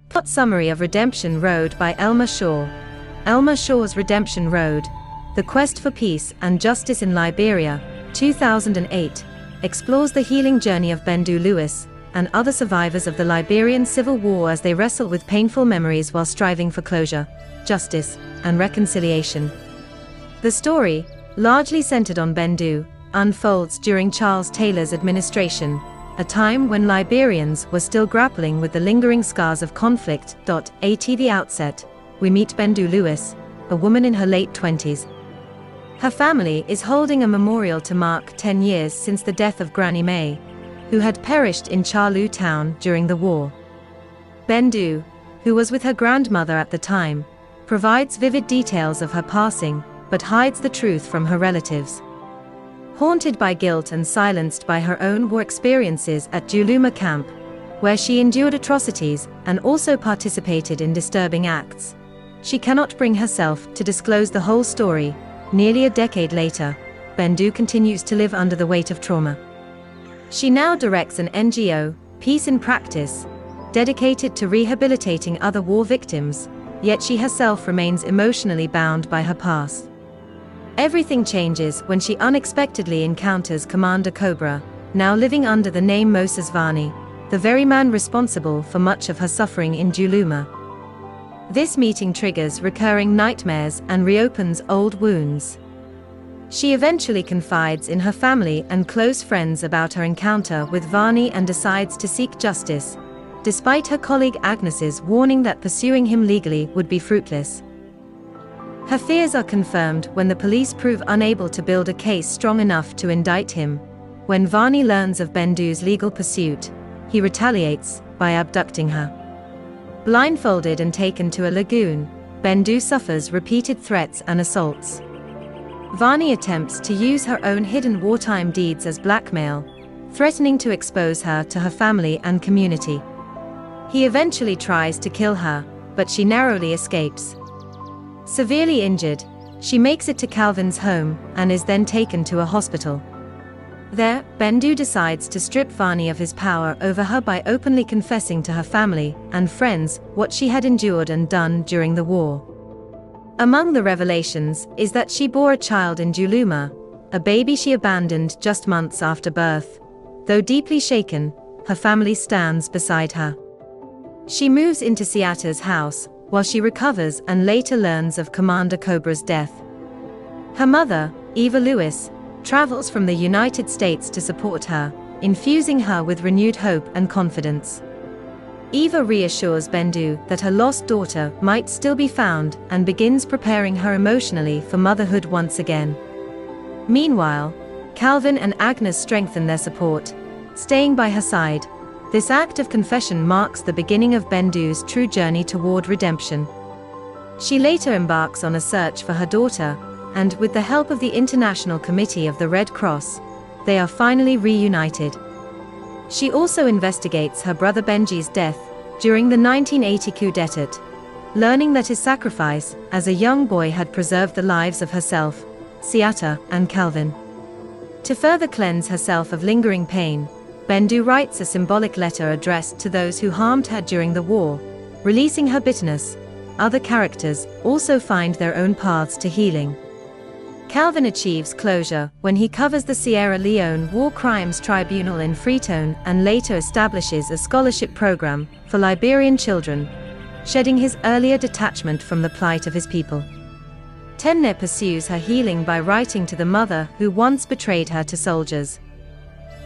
Plot summary of Redemption Road by Elma Shaw. Elma Shaw's Redemption Road, The Quest for Peace and Justice in Liberia, 2008, explores the healing journey of Bendu Lewis and other survivors of the Liberian Civil War as they wrestle with painful memories while striving for closure, justice, and reconciliation. The story, largely centered on Bendu, unfolds during Charles Taylor's administration, a time when Liberians were still grappling with the lingering scars of conflict. At the outset, we meet Bendu Lewis, a woman in her late 20s. Her family is holding a memorial to mark 10 years since the death of Granny May, who had perished in Charlu town during the war. Bendu, who was with her grandmother at the time, provides vivid details of her passing, but hides the truth from her relatives. Haunted by guilt and silenced by her own war experiences at Juluma camp, where she endured atrocities and also participated in disturbing acts, she cannot bring herself to disclose the whole story. Nearly a decade later, Bendu continues to live under the weight of trauma. She now directs an NGO, Peace in Practice, dedicated to rehabilitating other war victims, yet she herself remains emotionally bound by her past. Everything changes when she unexpectedly encounters Commander Cobra, now living under the name Moses Vani, the very man responsible for much of her suffering in Juluma. This meeting triggers recurring nightmares and reopens old wounds. She eventually confides in her family and close friends about her encounter with Vani and decides to seek justice, despite her colleague Agnes's warning that pursuing him legally would be fruitless. Her fears are confirmed when the police prove unable to build a case strong enough to indict him. When Vani learns of Bendu's legal pursuit, he retaliates by abducting her. Blindfolded and taken to a lagoon, Bendu suffers repeated threats and assaults. Vani attempts to use her own hidden wartime deeds as blackmail, threatening to expose her to her family and community. He eventually tries to kill her, but she narrowly escapes. Severely injured, she makes it to Calvin's home and is then taken to a hospital. There, Bendu decides to strip Vani of his power over her by openly confessing to her family and friends what she had endured and done during the war. Among the revelations is that she bore a child in Juluma, a baby she abandoned just months after birth. Though deeply shaken, her family stands beside her. She moves into Siata's house, while she recovers and later learns of Commander Cobra's death. Her mother, Eva Lewis, travels from the United States to support her, infusing her with renewed hope and confidence. Eva reassures Bendu that her lost daughter might still be found and begins preparing her emotionally for motherhood once again. Meanwhile, Calvin and Agnes strengthen their support, staying by her side. This act of confession marks the beginning of Bendu's true journey toward redemption. She later embarks on a search for her daughter, and with the help of the International Committee of the Red Cross, they are finally reunited. She also investigates her brother Benji's death during the 1980 coup d'etat, learning that his sacrifice as a young boy had preserved the lives of herself, Siata, and Calvin. To further cleanse herself of lingering pain, Bendu writes a symbolic letter addressed to those who harmed her during the war, releasing her bitterness. Other characters also find their own paths to healing. Calvin achieves closure when he covers the Sierra Leone War Crimes Tribunal in Freetown and later establishes a scholarship program for Liberian children, shedding his earlier detachment from the plight of his people. Temne pursues her healing by writing to the mother who once betrayed her to soldiers.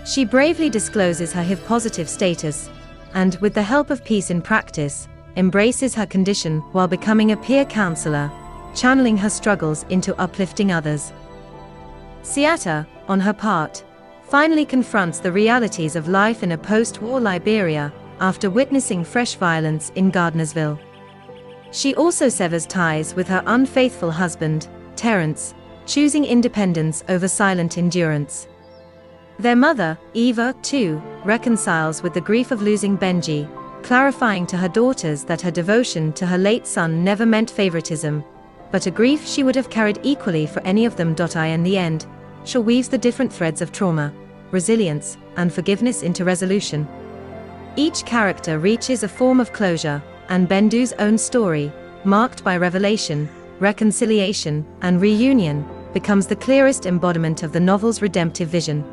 She bravely discloses her HIV-positive status, and with the help of Peace in Practice, embraces her condition while becoming a peer counselor, channeling her struggles into uplifting others. Siata, on her part, finally confronts the realities of life in a post-war Liberia after witnessing fresh violence in Gardnersville. She also severs ties with her unfaithful husband, Terence, choosing independence over silent endurance. Their mother, Eva, too, reconciles with the grief of losing Benji, clarifying to her daughters that her devotion to her late son never meant favoritism, but a grief she would have carried equally for any of them. In the end, Shaw weaves the different threads of trauma, resilience, and forgiveness into resolution. Each character reaches a form of closure, and Bendu's own story, marked by revelation, reconciliation, and reunion, becomes the clearest embodiment of the novel's redemptive vision.